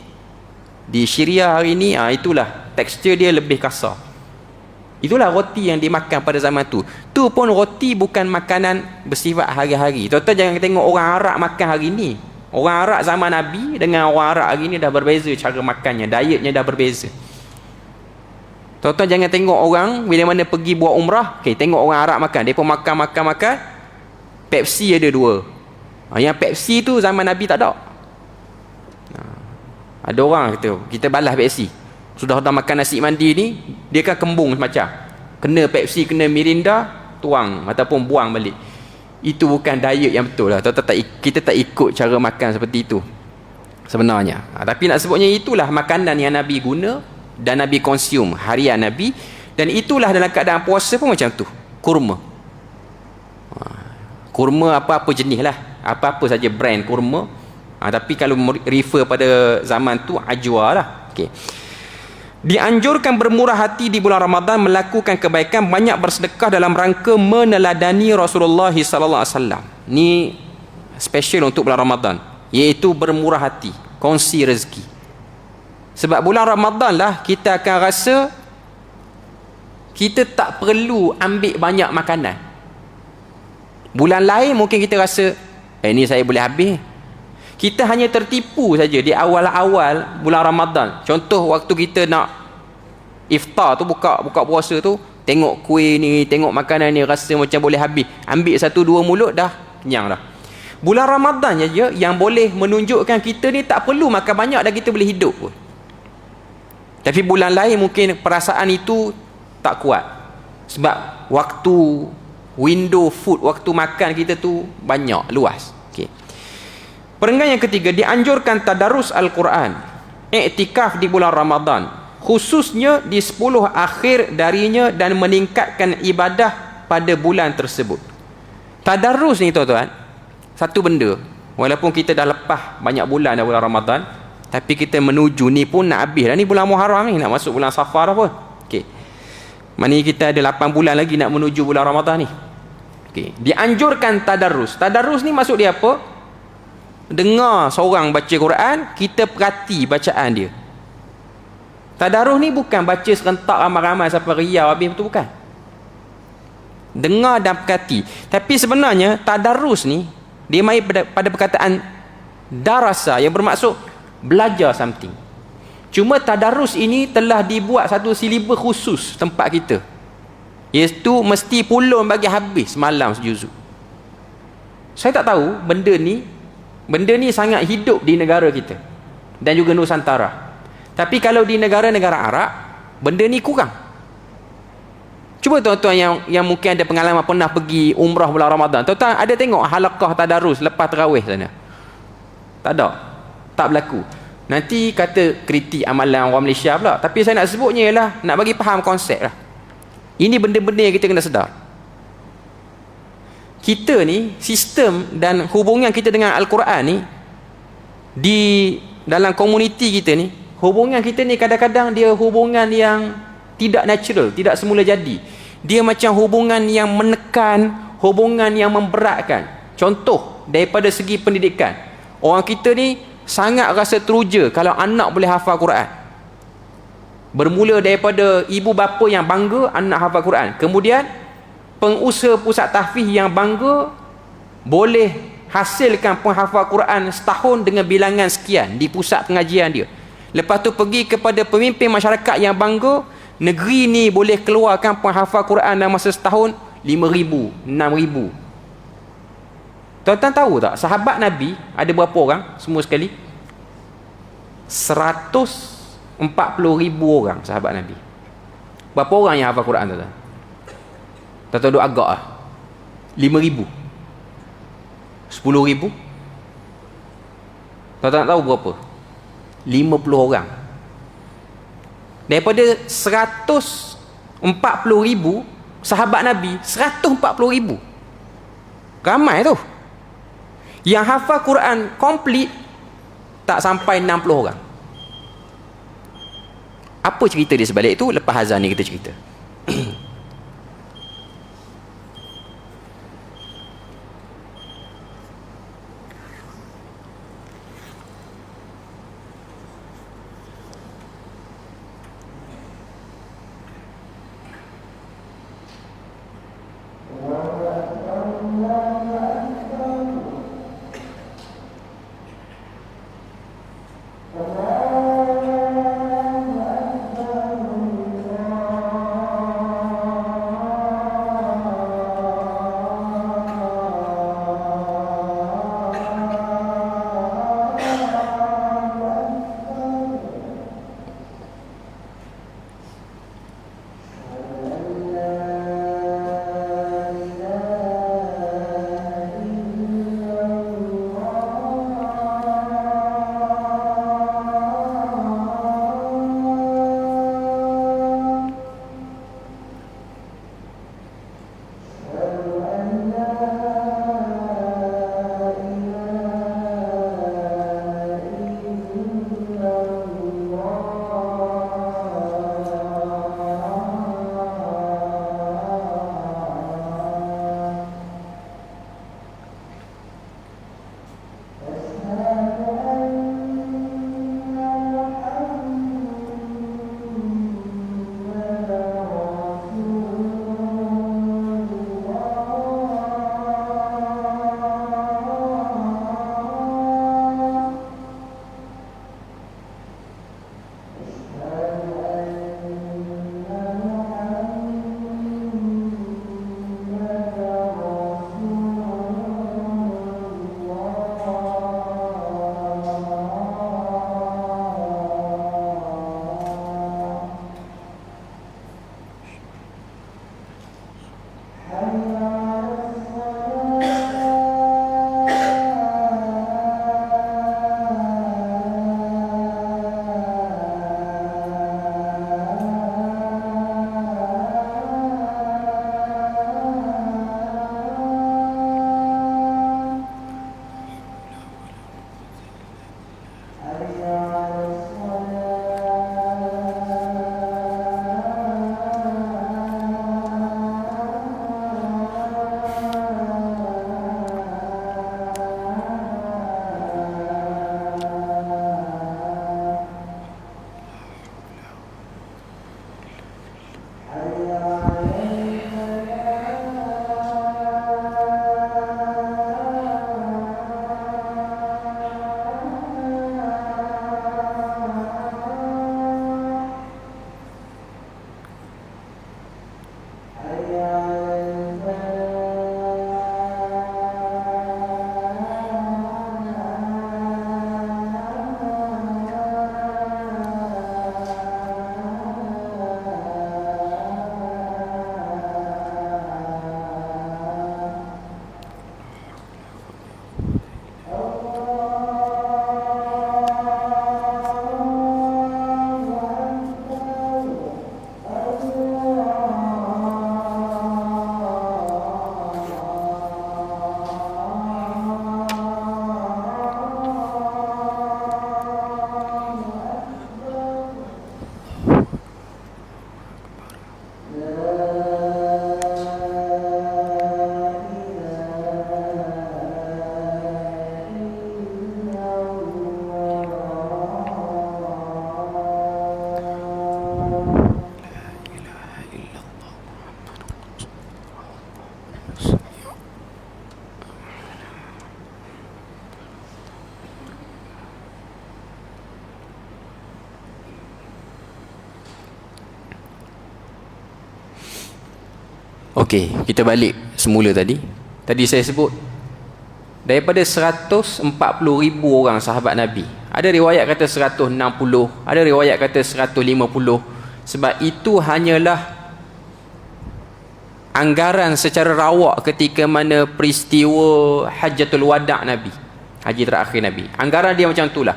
di Syria hari ni. Itulah tekstur dia lebih kasar. Itulah roti yang dimakan pada zaman tu. Tu pun roti bukan makanan bersifat hari-hari. Tuan-tuan jangan tengok orang Arab makan hari ni. Orang Arab zaman Nabi dengan orang Arab hari ni dah berbeza cara makannya, dietnya dah berbeza. Tuan-tuan jangan tengok orang bila mana pergi buat umrah, tengok orang Arab makan, dia pun makan. Pepsi ada 2. Yang Pepsi tu zaman Nabi tak ada. Ada orang kata kita balas Pepsi. Sudah dah makan nasi mandi ni, dia kan kembung macam. Kena Pepsi, kena Mirinda, tuang ataupun buang balik. Itu bukan diet yang betul lah. Kita tak ikut cara makan seperti itu sebenarnya. Tapi nak sebutnya itulah makanan yang Nabi guna dan Nabi konsum harian Nabi, dan itulah dalam keadaan puasa pun macam tu. Kurma. Kurma apa-apa jenis lah, apa-apa saja brand kurma. Tapi kalau refer pada zaman tu, ajwa lah. Okay. Dianjurkan bermurah hati di bulan Ramadan, melakukan kebaikan, banyak bersedekah dalam rangka meneladani Rasulullah sallallahu alaihi wasallam. Ni special untuk bulan Ramadan, iaitu bermurah hati, kongsi rezeki. Sebab bulan Ramadan lah kita akan rasa kita tak perlu ambil banyak makanan. Bulan lain mungkin kita rasa ni saya boleh habis. Kita hanya tertipu saja di awal-awal bulan Ramadan. Contoh waktu kita nak iftar tu, buka puasa tu, tengok kuih ni, tengok makanan ni, rasa macam boleh habis. Ambil 1-2 mulut dah kenyang dah. Bulan Ramadan je yang boleh menunjukkan kita ni tak perlu makan banyak dah kita boleh hidup pun. Tapi bulan lain mungkin perasaan itu tak kuat. Sebab waktu window food, waktu makan kita tu banyak, luas. Perenggan yang ketiga, dianjurkan tadarus Al-Quran, iktikaf di bulan Ramadan, khususnya di 10 akhir darinya, dan meningkatkan ibadah pada bulan tersebut. Tadarus ni tuan-tuan, satu benda, walaupun kita dah lepas banyak bulan dah bulan Ramadan, tapi kita menuju ni pun nak habis dah ni bulan Muharram ni, nak masuk bulan Safar dah pun. Okay. Mana kita ada 8 bulan lagi nak menuju bulan Ramadan ni. Okay. Dianjurkan tadarus. Tadarus ni maksud dia apa? Dengar seorang baca Quran, kita perhati bacaan dia. Tadarus ni bukan baca serentak ramai-ramai sampai riau habis, betul bukan. Dengar dan perhati. Tapi sebenarnya tadarus ni dia mai pada perkataan darasa, yang bermaksud belajar something. Cuma tadarus ini telah dibuat satu silibus khusus tempat kita, iaitu mesti pulun bagi habis semalam sejuzuk. Saya tak tahu benda ni sangat hidup di negara kita dan juga Nusantara. Tapi kalau di negara-negara Arab, benda ni kurang. Cuba tuan-tuan yang mungkin ada pengalaman pernah pergi umrah bulan Ramadan, tuan-tuan ada tengok halaqah tadarus lepas tarawih sana? Tak ada. Tak berlaku. Nanti kata kritik amalan orang Malaysia pula. Tapi saya nak sebutnya ialah nak bagi faham konsep lah. Ini benda-benda yang kita kena sedar. Kita ni, sistem dan hubungan kita dengan Al-Quran ni, di dalam komuniti kita ni, hubungan kita ni kadang-kadang dia hubungan yang tidak natural, tidak semula jadi. Dia macam hubungan yang menekan, hubungan yang memberatkan. Contoh daripada segi pendidikan, orang kita ni sangat rasa teruja kalau anak boleh hafal Quran. Bermula daripada ibu bapa yang bangga anak hafal Quran, kemudian pengusaha pusat tahfiz yang bangga boleh hasilkan penghafal Quran setahun dengan bilangan sekian di pusat pengajian dia. Lepas tu pergi kepada pemimpin masyarakat yang bangga, negeri ni boleh keluarkan penghafal Quran dalam masa setahun 5,000, 6,000. Tuan-tuan tahu tak, sahabat Nabi ada berapa orang semua sekali? 140,000 orang sahabat Nabi. Berapa orang yang hafal Quran, tuan-tuan? Tuan-tuan duk agak lah. 5,000, 10,000. Tuan-tuan tahu berapa? 50 orang. Daripada 140,000 sahabat Nabi, 140,000 ramai tu. Yang hafal Quran komplit tak sampai 60 orang. Apa cerita dia sebalik itu? Lepas azan ni kita cerita. Okey, kita balik semula tadi. Tadi saya sebut daripada 140,000 orang sahabat Nabi, ada riwayat kata 160, ada riwayat kata 150. Sebab itu hanyalah anggaran secara rawak ketika mana peristiwa Hajjatul Wada' Nabi, haji terakhir Nabi. Anggaran dia macam itulah,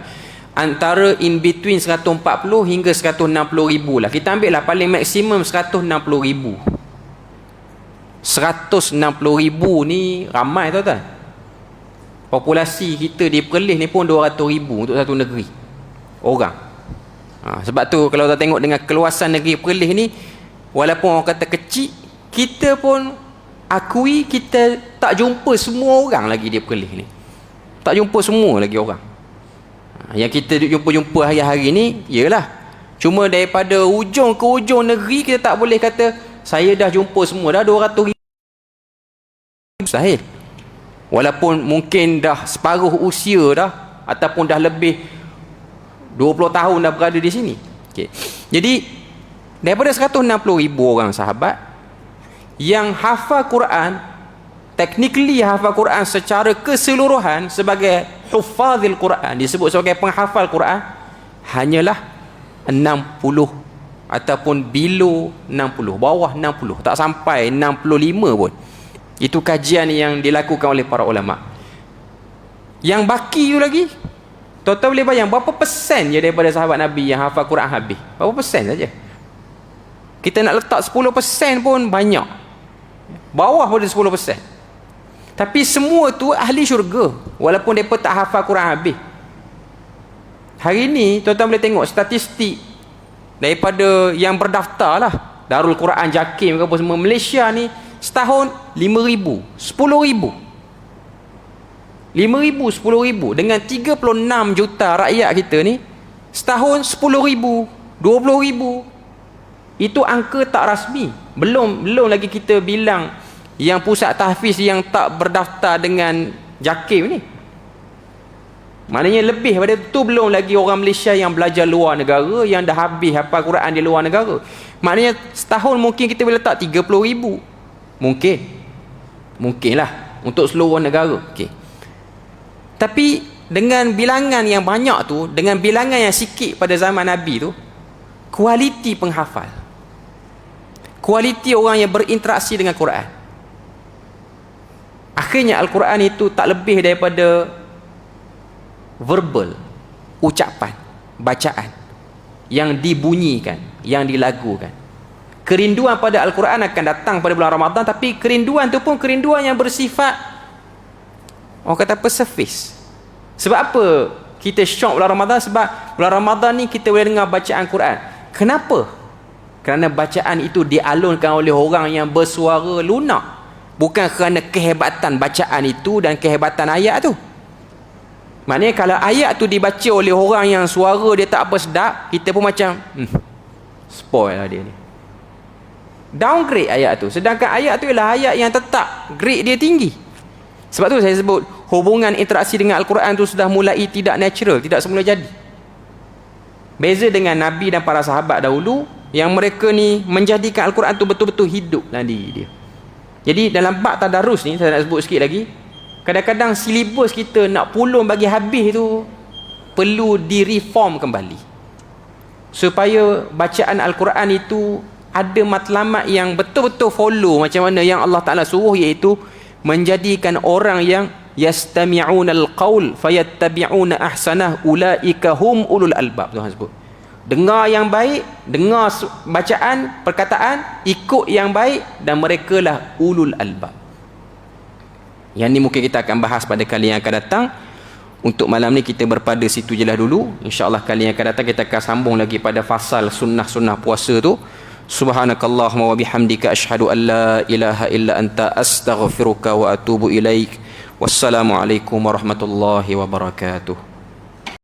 antara in between 140 hingga 160,000 lah. Kita ambil lah paling maksimum 160,000. 160,000 ni ramai tuan-tuan. Populasi kita di Perlis ni pun 200,000 untuk satu negeri orang. Sebab tu kalau kita tengok dengan keluasan negeri Perlis ni, walaupun orang kata kecil, kita pun akui kita tak jumpa semua orang lagi di Perlis ni. Tak jumpa semua lagi orang. Yang kita jumpa hari-hari ni ialah cuma daripada ujung ke ujung negeri. Kita tak boleh kata saya dah jumpa semua dah 200,000. Mustahil. Walaupun mungkin dah separuh usia dah, ataupun dah lebih 20 tahun dah berada di sini. Okay. Jadi daripada 160,000 orang sahabat yang hafal Quran, technically hafal Quran secara keseluruhan sebagai huffazil Quran, disebut sebagai penghafal Quran, hanyalah 60 ataupun below 60, bawah 60, tak sampai 65 pun. Itu kajian yang dilakukan oleh para ulama. Yang baki tu lagi, tuan-tuan boleh bayang berapa persen je daripada sahabat Nabi yang hafal Quran habis? Berapa persen saja? Kita nak letak 10% pun banyak, bawah pada 10%. Tapi semua tu ahli syurga walaupun mereka tak hafal Quran habis. Hari ni tuan-tuan boleh tengok statistik daripada yang berdaftar lah, Darul Quran Jakim ke apa semua, Malaysia ni setahun 5,000, 10,000, 5,000, 10,000 dengan 36 juta rakyat kita ni, setahun 10,000, 20,000. Itu angka tak rasmi. Belum lagi kita bilang yang pusat tahfiz yang tak berdaftar dengan Jakim ni. Maknanya lebih daripada tu, belum lagi orang Malaysia yang belajar luar negara, yang dah habis hafal Quran di luar negara. Maknanya setahun mungkin kita boleh letak 30,000. Mungkinlah untuk seluruh negara. Okay. Tapi dengan bilangan yang banyak tu, dengan bilangan yang sikit pada zaman Nabi tu, kualiti penghafal, kualiti orang yang berinteraksi dengan Quran, akhirnya Al-Quran itu tak lebih daripada verbal, ucapan, bacaan yang dibunyikan, yang dilagukan. Kerinduan pada Al-Quran akan datang pada bulan Ramadan, tapi kerinduan tu pun kerinduan yang bersifat, orang kata apa, surface. Sebab apa kita syok bulan Ramadan? Sebab bulan Ramadan ni kita boleh dengar bacaan Quran. Kenapa? Kerana bacaan itu dialunkan oleh orang yang bersuara lunak, bukan kerana kehebatan bacaan itu dan kehebatan ayat tu. Maknanya kalau ayat tu dibaca oleh orang yang suara dia tak apa sedap, kita pun macam spoil lah dia ni, downgrade ayat tu. Sedangkan ayat tu ialah ayat yang tetap grade dia tinggi. Sebab tu saya sebut hubungan interaksi dengan Al-Quran tu sudah mulai tidak natural, tidak semula jadi. Beza dengan Nabi dan para sahabat dahulu, yang mereka ni menjadikan Al-Quran tu betul-betul hidup dalam diri dia. Jadi dalam bab tadarus ni, saya nak sebut sikit lagi, kadang-kadang silibus kita nak pulung bagi habis tu perlu direform kembali, supaya bacaan Al-Quran itu ada matlamat yang betul-betul follow macam mana yang Allah Ta'ala suruh, iaitu menjadikan orang yang yastami'unal qaul fayattabi'una ahsanah ulaika hum ulul albab. Tuhan sebut, dengar yang baik, dengar bacaan, perkataan, ikut yang baik, dan mereka lah ulul albab. Yang ni mungkin kita akan bahas pada kali yang akan datang. Untuk malam ni kita berpada situ je lah dulu. InsyaAllah kali yang akan datang kita akan sambung lagi pada fasal sunnah-sunnah puasa tu. Subhanakallahumma wa bihamdika asyhadu an la ilaha illa anta astaghfiruka wa atubu ilaik. Wassalamualaikum warahmatullahi wabarakatuh.